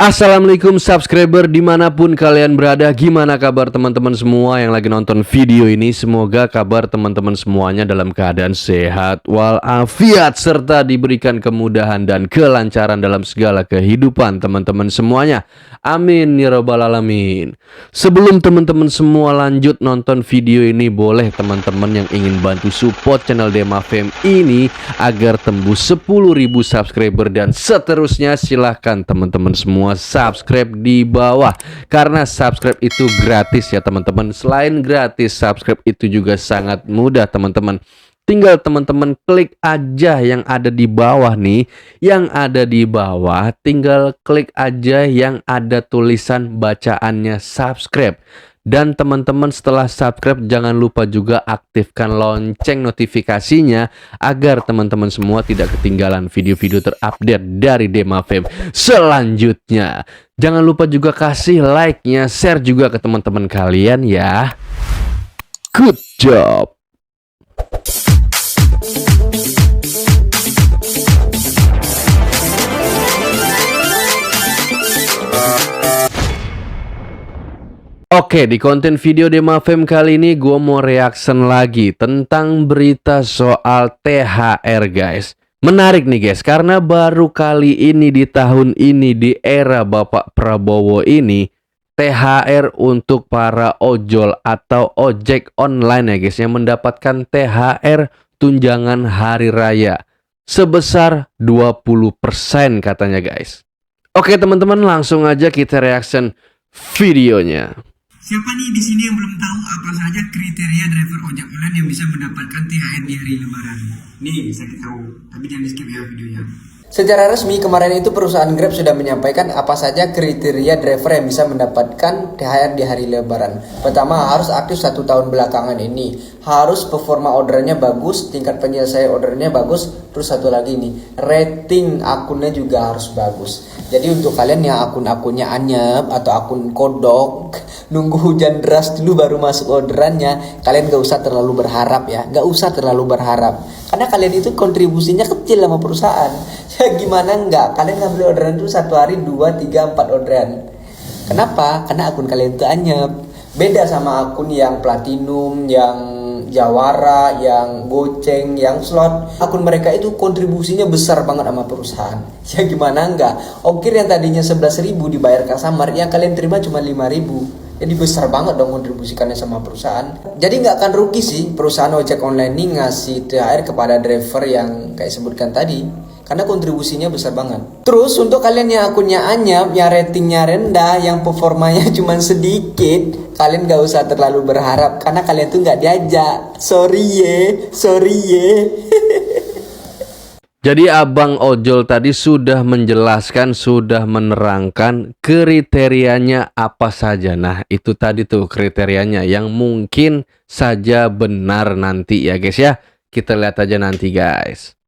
Assalamualaikum subscriber dimanapun kalian berada. Gimana kabar teman-teman semua yang lagi nonton video ini? Semoga kabar teman-teman semuanya dalam keadaan sehat walafiat serta diberikan kemudahan dan kelancaran dalam segala kehidupan teman-teman semuanya. Amin ya rabbal alamin. Sebelum teman-teman semua lanjut nonton video ini, boleh teman-teman yang ingin bantu support channel Demafem ini agar tembus 10.000 subscriber dan seterusnya, silahkan teman-teman semua subscribe di bawah, karena subscribe itu gratis ya teman-teman. Selain gratis, subscribe itu juga sangat mudah teman-teman. Tinggal teman-teman klik aja yang ada di bawah nih, yang ada di bawah tinggal klik aja yang ada tulisan bacaannya subscribe. Dan teman-teman setelah subscribe jangan lupa juga aktifkan lonceng notifikasinya agar teman-teman semua tidak ketinggalan video-video terupdate dari Demafem selanjutnya. Jangan lupa juga kasih like-nya, share juga ke teman-teman kalian ya. Good job. Oke, di konten video Demafem kali ini gue mau reaction lagi tentang berita soal THR guys. Menarik nih guys, karena baru kali ini di tahun ini, di era Bapak Prabowo ini, THR untuk para ojol atau ojek online ya guys, yang mendapatkan THR tunjangan hari raya sebesar 20% katanya guys. Oke teman-teman, langsung aja kita reaction videonya. Siapa nih di sini yang belum tahu apa saja kriteria driver ojek online yang bisa mendapatkan THR di hari Lebaran? Nih bisa kita tahu, tapi jangan di skip ya videonya. Secara resmi kemarin itu perusahaan Grab sudah menyampaikan apa saja kriteria driver yang bisa mendapatkan THR di hari Lebaran. Pertama, harus aktif 1 tahun belakangan ini, harus performa ordernya bagus, tingkat penyelesaian ordernya bagus, terus satu lagi nih, rating akunnya juga harus bagus. Jadi untuk kalian yang akun-akunnya anyep atau akun kodok, nunggu hujan deras dulu baru masuk orderannya, kalian gak usah terlalu berharap ya, gak usah terlalu berharap. Karena kalian itu kontribusinya kecil sama perusahaan. Ya gimana enggak, kalian ngambil orderan itu 1 hari 2, 3, 4 orderan. Kenapa? Karena akun kalian itu anyep. Beda sama akun yang platinum, yang jawara, yang goceng, yang slot. Akun mereka itu kontribusinya besar banget sama perusahaan. Ya gimana enggak, ongkir yang tadinya 11.000 dibayar customer, yang kalian terima cuma 5.000. Jadi besar banget dong kontribusikannya sama perusahaan. Jadi nggak akan rugi sih perusahaan ojek online ini ngasih THR kepada driver yang kayak sebutkan tadi, karena kontribusinya besar banget. Terus untuk kalian yang akunnya anyap, yang ratingnya rendah, yang performanya cuma sedikit, kalian gak usah terlalu berharap karena kalian tuh nggak diajak. Sorry ye. Jadi abang ojol tadi sudah menjelaskan, sudah menerangkan kriterianya apa saja. Nah itu tadi tuh kriterianya yang mungkin saja benar nanti ya guys ya. Kita lihat aja nanti guys.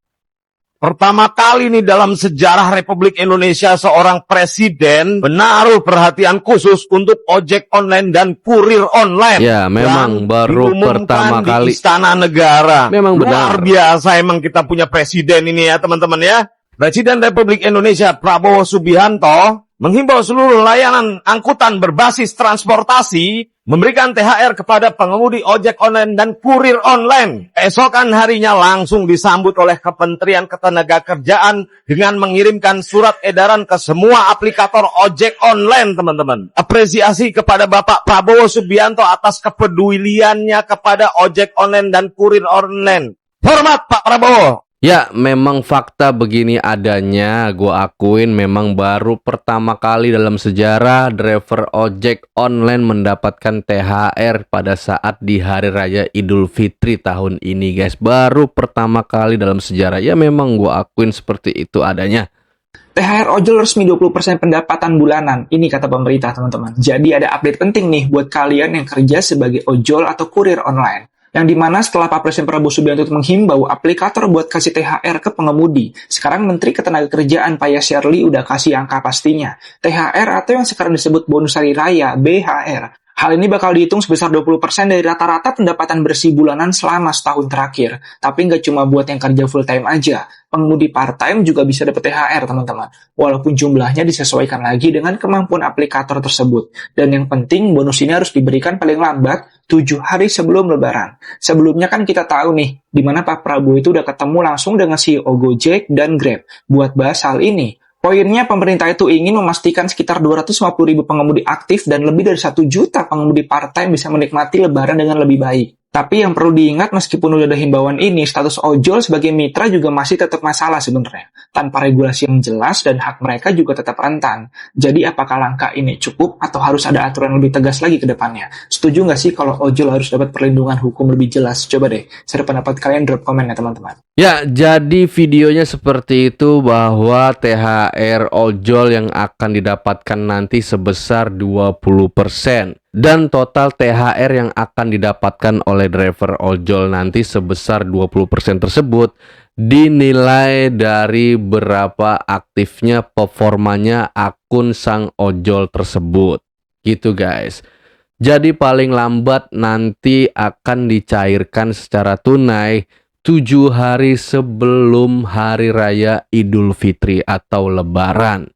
Pertama kali nih dalam sejarah Republik Indonesia seorang presiden menaruh perhatian khusus untuk ojek online dan kurir online. Ya, memang baru pertama di kali. Istana Negara. Memang benar. Luar biasa emang kita punya presiden ini ya teman-teman ya. Presiden Republik Indonesia Prabowo Subianto menghimbau seluruh layanan angkutan berbasis transportasi memberikan THR kepada pengemudi ojek online dan kurir online. Esokan harinya langsung disambut oleh Kementerian Ketenagakerjaan dengan mengirimkan surat edaran ke semua aplikator ojek online, teman-teman. Apresiasi kepada Bapak Prabowo Subianto atas kepeduliannya kepada ojek online dan kurir online. Hormat Pak Prabowo. Ya, memang fakta begini adanya, gue akuin memang baru pertama kali dalam sejarah driver ojek online mendapatkan THR pada saat di Hari Raya Idul Fitri tahun ini guys. Baru pertama kali dalam sejarah, ya memang gue akuin seperti itu adanya. THR ojol resmi 20% pendapatan bulanan, ini kata pemerintah teman-teman. Jadi ada update penting nih buat kalian yang kerja sebagai ojol atau kurir online. Yang dimana setelah Pak Presiden Prabowo Subianto menghimbau aplikator buat kasih THR ke pengemudi, sekarang Menteri Ketenagakerjaan Pak Yasirli udah kasih angka pastinya. THR atau yang sekarang disebut bonus hari raya, BHR, Hal ini bakal dihitung sebesar 20% dari rata-rata pendapatan bersih bulanan selama setahun terakhir. Tapi nggak cuma buat yang kerja full time aja, pengemudi part-time juga bisa dapat THR, teman-teman. Walaupun jumlahnya disesuaikan lagi dengan kemampuan aplikator tersebut. Dan yang penting, bonus ini harus diberikan paling lambat 7 hari sebelum Lebaran. Sebelumnya kan kita tahu nih, di mana Pak Prabowo itu udah ketemu langsung dengan CEO Gojek dan Grab buat bahas hal ini. Poinnya, pemerintah itu ingin memastikan sekitar 250.000 pengemudi aktif dan lebih dari 1 juta pengemudi part-time bisa menikmati Lebaran dengan lebih baik. Tapi yang perlu diingat, meskipun udah ada himbauan ini, status ojol sebagai mitra juga masih tetap masalah sebenarnya. Tanpa regulasi yang jelas dan hak mereka juga tetap rentan. Jadi apakah langkah ini cukup atau harus ada aturan lebih tegas lagi ke depannya? Setuju nggak sih kalau ojol harus dapat perlindungan hukum lebih jelas? Coba deh, share pendapat kalian, drop komen ya teman-teman. Ya, jadi videonya seperti itu bahwa THR ojol yang akan didapatkan nanti sebesar 20%. Dan total THR yang akan didapatkan oleh driver ojol nanti sebesar 20% tersebut dinilai dari berapa aktifnya performanya akun sang ojol tersebut. Gitu guys. Jadi paling lambat nanti akan dicairkan secara tunai 7 hari sebelum Hari Raya Idul Fitri atau Lebaran.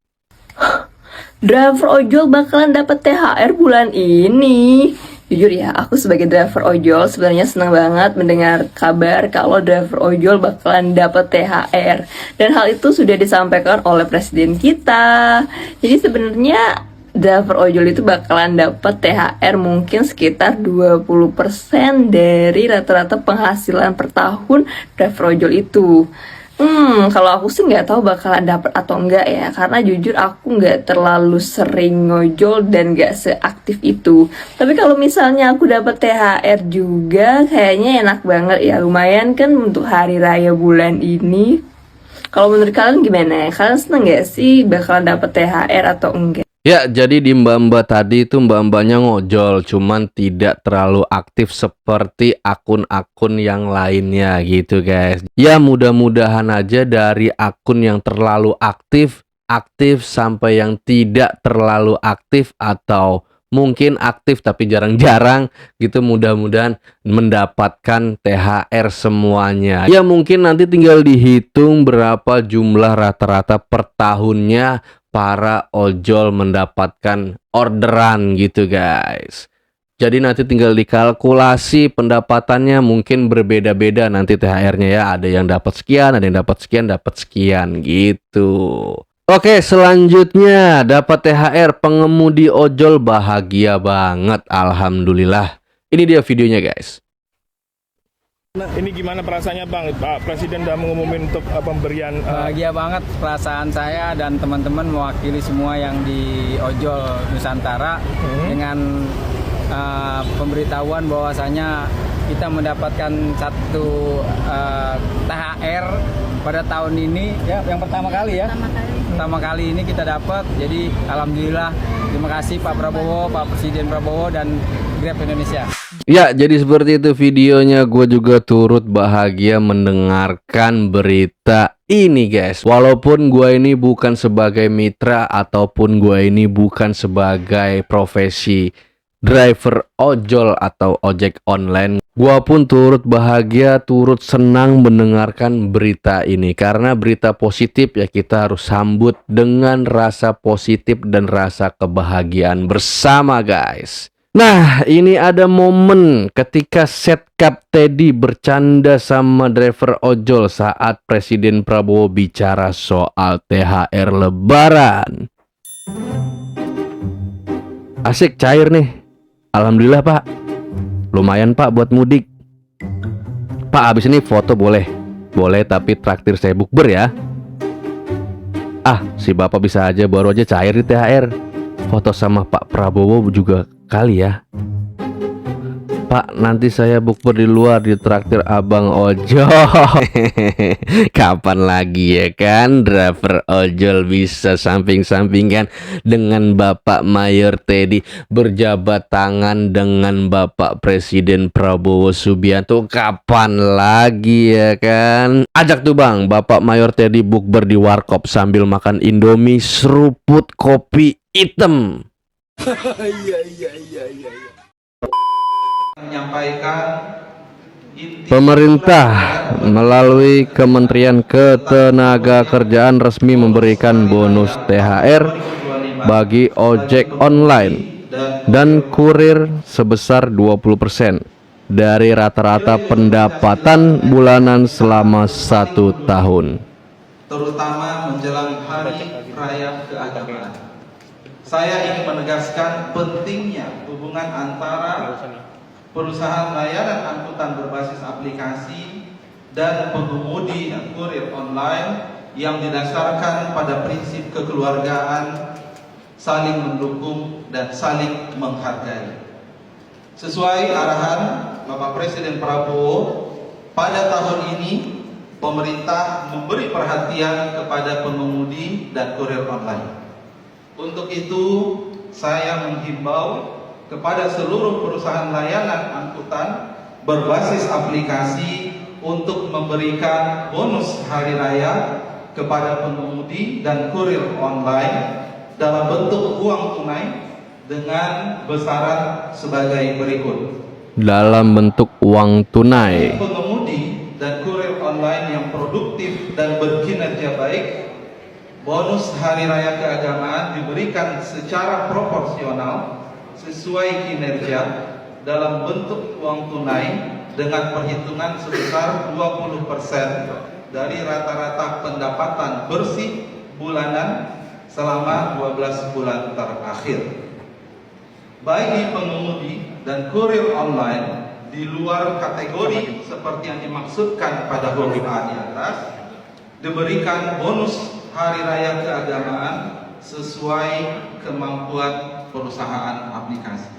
Driver ojol bakalan dapat THR bulan ini. Jujur ya, aku sebagai driver ojol sebenarnya senang banget mendengar kabar kalau driver ojol bakalan dapat THR. Dan hal itu sudah disampaikan oleh presiden kita. Jadi sebenarnya driver ojol itu bakalan dapat THR mungkin sekitar 20% dari rata-rata penghasilan per tahun driver ojol itu. Kalau aku sih nggak tahu bakalan dapat atau enggak ya, karena jujur aku nggak terlalu sering ngojol dan nggak seaktif itu. Tapi kalau misalnya aku dapat THR juga, kayaknya enak banget ya, lumayan kan untuk hari raya bulan ini. Kalau menurut kalian gimana? Kalian seneng nggak sih bakalan dapat THR atau enggak? Ya, jadi di mbak-mbak tadi itu mbak-mbaknya ngojol, cuman tidak terlalu aktif seperti akun-akun yang lainnya gitu guys. Ya mudah-mudahan aja dari akun yang terlalu aktif sampai yang tidak terlalu aktif atau mungkin aktif tapi jarang-jarang gitu, mudah-mudahan mendapatkan THR semuanya. Ya mungkin nanti tinggal dihitung berapa jumlah rata-rata per tahunnya para ojol mendapatkan orderan gitu guys. Jadi nanti tinggal dikalkulasi pendapatannya, mungkin berbeda-beda nanti THR-nya ya. Ada yang dapat sekian, ada yang dapat sekian gitu. Oke, selanjutnya dapat THR pengemudi ojol bahagia banget, alhamdulillah. Ini dia videonya guys. Ini gimana perasaannya Bang? Pak Presiden udah mengumumin untuk pemberian bahagia banget perasaan saya dan teman-teman mewakili semua yang di ojol Nusantara dengan pemberitahuan bahwasanya kita mendapatkan satu THR pada tahun ini ya, yang pertama kali ini kita dapat. Jadi alhamdulillah, terima kasih Pak Prabowo, Pak Presiden Prabowo dan Grab Indonesia. Ya, jadi seperti itu videonya. Gue juga turut bahagia mendengarkan berita ini guys. Walaupun gue ini bukan sebagai mitra ataupun gue ini bukan sebagai profesi driver ojol atau ojek online, gue pun turut bahagia, turut senang mendengarkan berita ini. Karena berita positif ya, kita harus sambut dengan rasa positif dan rasa kebahagiaan bersama guys. Nah, ini ada momen ketika Setkap Teddy bercanda sama driver ojol saat Presiden Prabowo bicara soal THR Lebaran. Asik, cair nih. Alhamdulillah Pak. Lumayan Pak buat mudik. Pak, habis ini foto boleh? Boleh, tapi traktir saya bukber ya. Ah, si Bapak bisa aja, baru aja cair di THR. Foto sama Pak Prabowo juga kali ya. Pak, nanti saya bukber di luar di traktir Abang Ojol. Kapan lagi ya kan driver ojol bisa samping-sampingan dengan Bapak Mayor Teddy, berjabat tangan dengan Bapak Presiden Prabowo Subianto. Kapan lagi ya kan? Ajak tuh Bang, Bapak Mayor Teddy bukber di warkop sambil makan Indomie seruput kopi hitam. Pemerintah melalui Kementerian Ketenagakerjaan resmi memberikan bonus THR bagi ojek online dan kurir sebesar 20% dari rata-rata pendapatan bulanan selama 1 tahun. Terutama menjelang Hari Raya Keagamaan. Saya ingin menegaskan pentingnya hubungan antara perusahaan layanan angkutan berbasis aplikasi dan pengemudi dan kurir online yang didasarkan pada prinsip kekeluargaan, saling mendukung dan saling menghargai. Sesuai arahan Bapak Presiden Prabowo, pada tahun ini pemerintah memberi perhatian kepada pengemudi dan kurir online. Untuk itu, saya menghimbau kepada seluruh perusahaan layanan angkutan berbasis aplikasi untuk memberikan bonus hari raya kepada pengemudi dan kurir online dalam bentuk uang tunai dengan besaran sebagai berikut. Dalam bentuk uang tunai. Pengemudi dan kurir online yang produktif dan berkinerja baik, bonus hari raya keagamaan diberikan secara proporsional sesuai kinerja dalam bentuk uang tunai dengan perhitungan sebesar 20% dari rata-rata pendapatan bersih bulanan selama 12 bulan terakhir. Bagi pengemudi dan kurir online di luar kategori seperti yang dimaksudkan pada huruf A di atas, diberikan bonus hari raya keagamaan sesuai kemampuan perusahaan aplikasi.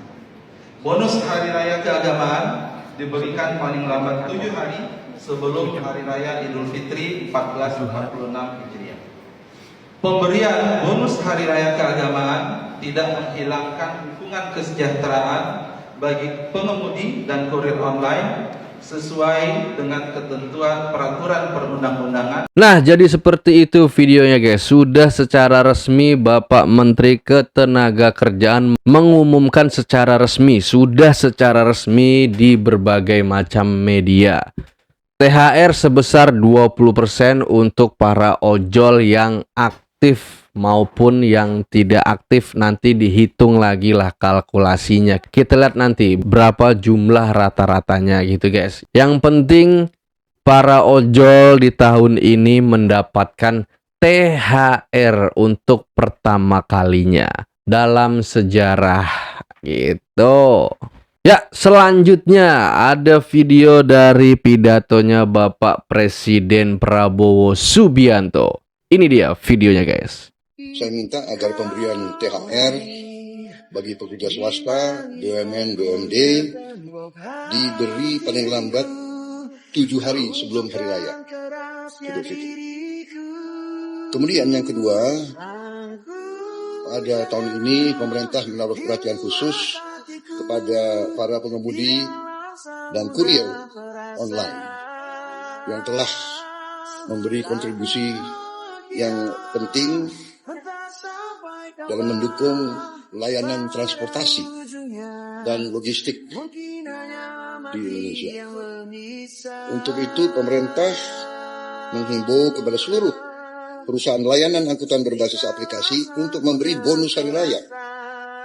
Bonus hari raya keagamaan diberikan paling lambat 7 hari sebelum hari raya Idul Fitri 1446 Hijriah. Pemberian bonus hari raya keagamaan tidak menghilangkan dukungan kesejahteraan bagi pengemudi dan kurir online sesuai dengan ketentuan peraturan perundang-undangan. Nah, jadi seperti itu videonya guys. Sudah secara resmi Bapak Menteri Ketenagakerjaan mengumumkan secara resmi, sudah secara resmi di berbagai macam media. THR sebesar 20% untuk para ojol yang aktif maupun yang tidak aktif, nanti dihitung lagi lah kalkulasinya. Kita lihat nanti berapa jumlah rata-ratanya gitu guys. Yang penting para ojol di tahun ini mendapatkan THR untuk pertama kalinya dalam sejarah gitu. Ya, selanjutnya ada video dari pidatonya Bapak Presiden Prabowo Subianto. Ini dia videonya guys. Saya minta agar pemberian THR bagi pekerja swasta, BUMN, BUMD diberi paling lambat 7 hari sebelum hari raya Idul Fitri. Kemudian yang kedua, pada tahun ini pemerintah menaruh perhatian khusus kepada para pengemudi dan kurir online yang telah memberi kontribusi yang penting dalam mendukung layanan transportasi dan logistik di Indonesia. Untuk itu pemerintah menghimbau kepada seluruh perusahaan layanan angkutan berbasis aplikasi untuk memberi bonus hari raya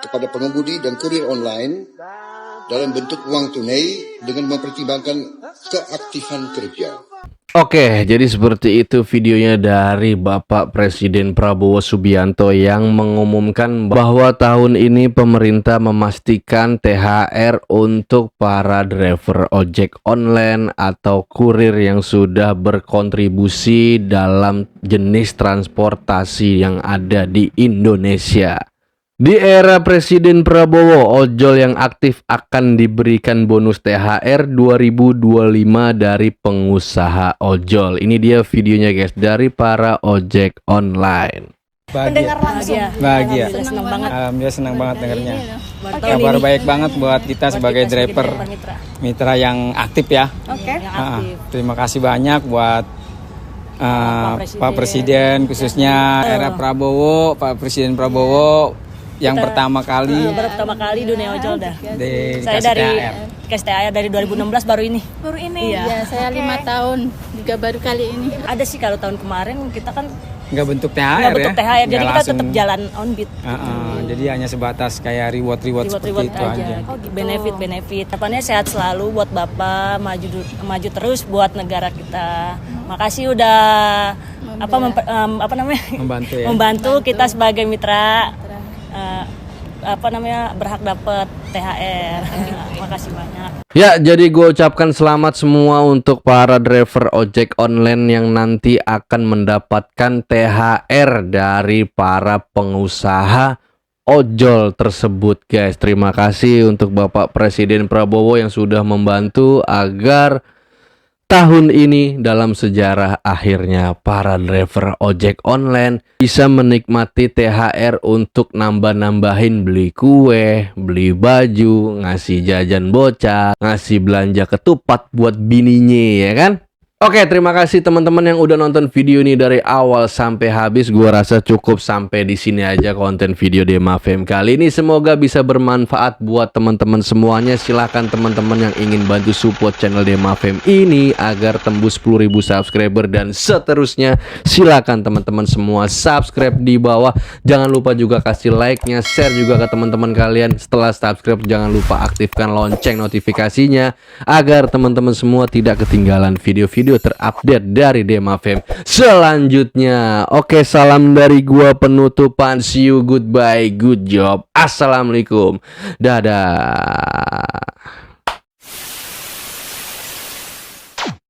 kepada pengemudi dan kurir online dalam bentuk uang tunai dengan mempertimbangkan keaktifan kerja. Oke, jadi seperti itu videonya dari Bapak Presiden Prabowo Subianto yang mengumumkan bahwa tahun ini pemerintah memastikan THR untuk para driver ojek online atau kurir yang sudah berkontribusi dalam jenis transportasi yang ada di Indonesia. Di era Presiden Prabowo, ojol yang aktif akan diberikan bonus THR 2025 dari pengusaha ojol. Ini dia videonya guys, dari para ojek online. Mendengar langsung. Bahagia. Senang banget. Alhamdulillah senang banget dengarnya. Kabar baik banget buat kita sebagai driver mitra yang aktif ya. Oke. Terima kasih banyak buat Pak Presiden khususnya era Prabowo, Pak Presiden Prabowo yang pertama kali baru pertama kali dunia ojol dah. Saya dikasih dari THR. kasih THR dari 2016 baru ini. Baru ini? Iya. Ya, saya 5 tahun juga baru kali ini. Ada sih kalau tahun kemarin kita kan nggak bentuk THR nggak bentuk ya. THR, jadi Nggak kita langsung- tetap jalan on beat. Jadi hanya sebatas kayak reward seperti itu aja. Benefit. Harapannya sehat selalu buat Bapak, maju terus buat negara kita. Makasih udah Membantu ya. membantu kita sebagai mitra berhak dapat THR. Makasih banyak. Ya, jadi gue ucapkan selamat semua untuk para driver ojek online yang nanti akan mendapatkan THR dari para pengusaha ojol tersebut, guys. Terima kasih untuk Bapak Presiden Prabowo yang sudah membantu agar tahun ini dalam sejarah akhirnya para driver ojek online bisa menikmati THR untuk nambah-nambahin beli kue, beli baju, ngasih jajan bocah, ngasih belanja ketupat buat bininya, ya kan? Oke, terima kasih teman-teman yang udah nonton video ini dari awal sampai habis. Gua rasa cukup sampai di sini aja konten video Dema Fame kali ini. Semoga bisa bermanfaat buat teman-teman semuanya. Silahkan teman-teman yang ingin bantu support channel Dema Fame ini agar tembus 10.000 subscriber dan seterusnya. Silahkan teman-teman semua subscribe di bawah. Jangan lupa juga kasih like-nya, share juga ke teman-teman kalian. Setelah subscribe jangan lupa aktifkan lonceng notifikasinya agar teman-teman semua tidak ketinggalan video-video terupdate dari Dema Fame selanjutnya. Oke, salam dari gua penutupan. See you, goodbye, good job. Assalamualaikum. Dadah.